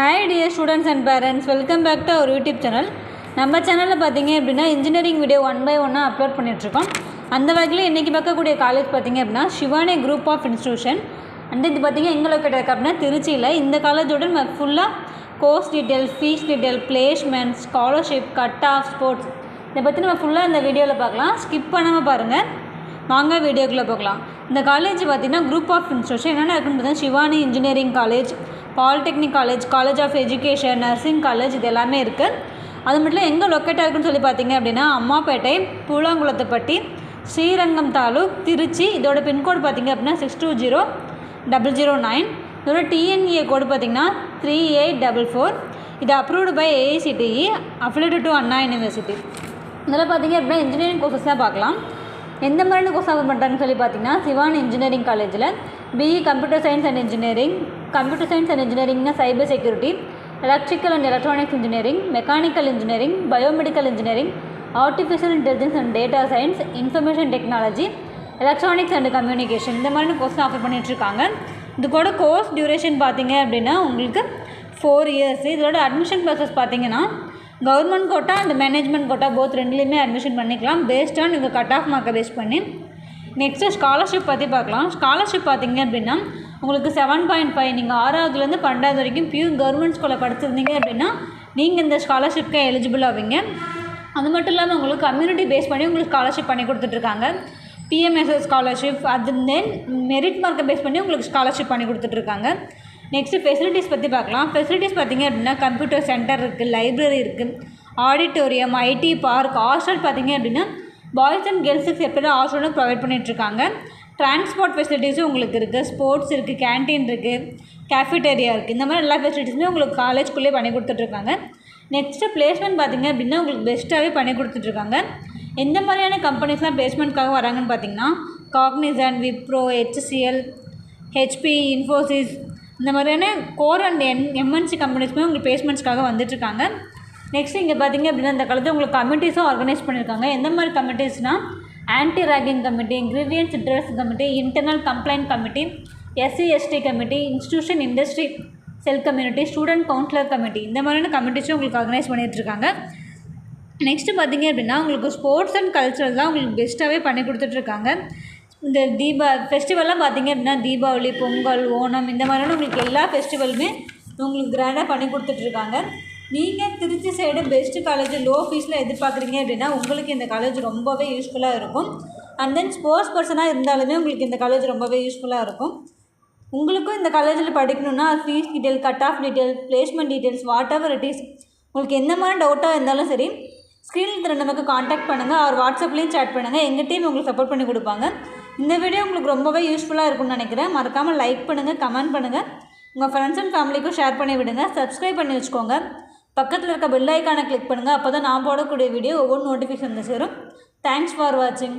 Hi dear students and parents, welcome back to our YouTube channel. நம்ம சேனலில் பார்த்தீங்க அப்படின்னா இன்ஜினியரிங் வீடியோ 1 by 1 அப்லோட் பண்ணிகிட்ருக்கோம். அந்த வகையில் இன்றைக்கி பார்க்கக்கூடிய காலேஜ் பார்த்தீங்க அப்படின்னா சிவானி குரூப் ஆஃப் இன்ஸ்டியூஷன். இது பார்த்தீங்க எங்கே லொக்கேட் இருக்குது அப்படின்னா திருச்சியில். இந்த காலேஜோட ஃபுல்லாக course detail, fees detail, placement, scholarship, cut off, sports இதை பற்றி நம்ம ஃபுல்லாக இந்த வீடியோவில் பார்க்கலாம். ஸ்கிப் பண்ணாமல் பாருங்கள், வாங்க வீடியோக்குள்ளே போகலாம். இந்த காலேஜ் பார்த்திங்கன்னா குரூப் ஆஃப் இன்ஸ்டியூஷன் என்னென்ன இருக்குன்னு பார்த்தீங்கன்னா Shivani engineering college, polytechnic college, college of education, nursing college, இது எல்லாமே இருக்குது. அது மட்டும் எங்கே லொக்கேட்டாக இருக்குன்னு சொல்லி பார்த்தீங்க அப்படின்னா அம்மாப்பேட்டை, பூலாங்குளத்துப்பட்டி, ஸ்ரீரங்கம் தாலுக், திருச்சி. இதோட பின்கோடு பார்த்திங்க அப்படின்னா 620009. இதோட டிஎன்ஏ கோடு பார்த்திங்கன்னா 3844. இது approved by AICTE, affiliated to Anna university. இதில் பார்த்திங்க அப்படின்னா இன்ஜினியரிங் கோர்சஸ் தான் பார்க்கலாம். எந்த மாதிரியான கோர்ஸ் ஆஃபர் பண்ணுறாங்கன்னு சொல்லி பார்த்தீங்கன்னா சிவானி இன்ஜினியரிங் காலேஜில் BE computer science and engineering, computer science and இன்ஜினியரிங்னா cyber security, electrical and electronics engineering, mechanical engineering, biomedical engineering, artificial intelligence and data science, information technology, electronics and communication, இந்த மாதிரி course offer பண்ணிகிட்ருக்காங்க. இது கூட course duration பார்த்தீங்க அப்படின்னா உங்களுக்கு 4 years. இதோட அட்மிஷன் ப்ராசஸ் பார்த்தீங்கன்னா government quota and management quota both ரெண்டுலேயுமே அட்மிஷன் பண்ணிக்கலாம் பேஸ்ட் ஆன் நீங்கள் கட் ஆஃப் மார்க்கை பேஸ் பண்ணி. நெக்ஸ்ட்டு ஸ்காலர்ஷிப் பற்றி பார்க்கலாம். ஸ்காலர்ஷிப் பார்த்தீங்க அப்படின்னா உங்களுக்கு 7.5, நீங்கள் 6வதுலேருந்து 12வது வரைக்கும் பியூர் கவர்மெண்ட் ஸ்கூலில் படிச்சிருந்தீங்க அப்படின்னா நீங்கள் இந்த ஸ்காலர்ஷிப்க்கு எலிஜிபிள் ஆவீங்க. அது மட்டும் இல்லாமல் உங்களுக்கு கம்யூனிட்டி பேஸ் பண்ணி உங்களுக்கு ஸ்காலர்ஷிப் பண்ணி கொடுத்துட்ருக்காங்க. PMSS ஸ்காலர்ஷிப், அது தென் மெரிட் மார்க்கை பேஸ் பண்ணி உங்களுக்கு ஸ்காலர்ஷிப் பண்ணி கொடுத்துட்ருக்காங்க. நெக்ஸ்ட்டு ஃபெசிலிட்டிஸ் பற்றி பார்க்கலாம். ஃபெசிலிட்டிஸ் பார்த்திங்க அப்படின்னா கம்ப்யூட்டர் சென்டர் இருக்குது, லைப்ரரி இருக்குது, ஆடிட்டோரியம், ஐடி பார்க், ஹாஸ்டல் பார்த்திங்க அப்படின்னா பாய்ஸ் அண்ட் கேர்ள்ஸுக்கு செப்பரேட்டாக ஹாஸ்டலும் ப்ரொவைட் பண்ணிகிட்ருக்காங்க. டிரான்ஸ்போர்ட் ஃபெசிலிட்டிஸும் உங்களுக்கு இருக்குது, ஸ்போர்ட்ஸ் இருக்குது, கேன்டீன் இருக்குது, கேஃபிடேரியா இருக்குது. இந்த மாதிரி எல்லா ஃபெசிலிட்டிஸுமே உங்களுக்கு காலேஜ்குள்ளேயே பண்ணி கொடுத்துட்ருக்காங்க. நெக்ஸ்ட்டு பிளேஸ்மெண்ட் பார்த்திங்க அப்படின்னா உங்களுக்கு பெஸ்ட்டாகவே பண்ணி கொடுத்துட்ருக்காங்க. எந்த மாதிரியான கம்பெனிஸ்லாம் பிளேஸ்மெண்ட்காக வராங்கன்னு பார்த்திங்கன்னா Cognizant, Wipro, HCL, HP, Infosys, இந்த மாதிரியான கோர் அண்ட் MNC கம்பெனிஸ்மே உங்களுக்கு பிளேஸ்மெண்ட்ஸ்க்காக வந்துட்டுருக்காங்க. நெக்ஸ்ட் இங்கே பார்த்திங்க அப்படின்னா இந்த காலத்தில் உங்களுக்கு கமிட்டிஸும் ஆர்கனைஸ் பண்ணியிருக்காங்க. எந்த மாதிரி கமிட்டிஸ்னால் ஆன்டி ரேகிங் கமிட்டி, இன்க்ரீடியன்ஸ் interest committee, internal complaint committee, SC/ST committee, institution industry cell community, student counsellor committee, இந்த மாதிரியான கமிட்டிஸும் உங்களுக்கு ஆர்கனைஸ் பண்ணிகிட்ருக்காங்க. நெக்ஸ்ட்டு பார்த்திங்க அப்படின்னா உங்களுக்கு ஸ்போர்ட்ஸ் அண்ட் கல்ச்சரல் தான் உங்களுக்கு பெஸ்ட்டாகவே பண்ணி கொடுத்துட்ருக்காங்க. இந்த ஃபெஸ்டிவல்லாம் பார்த்திங்க அப்படின்னா தீபாவளி, பொங்கல், ஓணம், இந்த மாதிரியான உங்களுக்கு எல்லா ஃபெஸ்டிவலுமே உங்களுக்கு கிராண்டாக பண்ணி கொடுத்துட்ருக்காங்க. நீங்கள் Trichy side best college low ஃபீஸில் எதிர்பார்க்குறீங்க அப்படின்னா உங்களுக்கு இந்த காலேஜ் ரொம்பவே யூஸ்ஃபுல்லாக இருக்கும். அண்ட் தென் ஸ்போர்ட்ஸ் பர்சனாக இருந்தாலுமே உங்களுக்கு இந்த காலேஜ் ரொம்பவே யூஸ்ஃபுல்லாக இருக்கும். உங்களுக்கும் இந்த காலேஜில் படிக்கணுன்னா fees detail, cut off detail, placement details, whatever it is, உங்களுக்கு எந்த மாதிரி டவுட்டாக இருந்தாலும் சரி ஸ்க்ரீனில் தர நமக்கு காண்டாக்ட் பண்ணுங்கள், அவர் வாட்ஸ்அப்லேயும் சேட் பண்ணுங்கள். எங்கள் டீம் உங்களுக்கு சப்போர்ட் பண்ணி கொடுப்பாங்க. இந்த வீடியோ உங்களுக்கு ரொம்பவே யூஸ்ஃபுல்லாக இருக்கும்னு நினைக்கிறேன். மறக்காமல் லைக் பண்ணுங்கள், கமெண்ட் பண்ணுங்கள், உங்கள் ஃப்ரெண்ட்ஸ் அண்ட் ஃபேமிலிக்கும் ஷேர் பண்ணி விடுங்க. சப்ஸ்கிரைப் பண்ணி வச்சுக்கோங்க. பக்கத்தில் இருக்க பெல் ஐக்கானை கிளிக் பண்ணுங்கள். அப்போ தான் நான் போடக்கூடிய வீடியோ ஒவ்வொரு நோட்டிஃபிகேஷன் வந்து சேரும். தேங்க்ஸ் ஃபார் வாட்சிங்.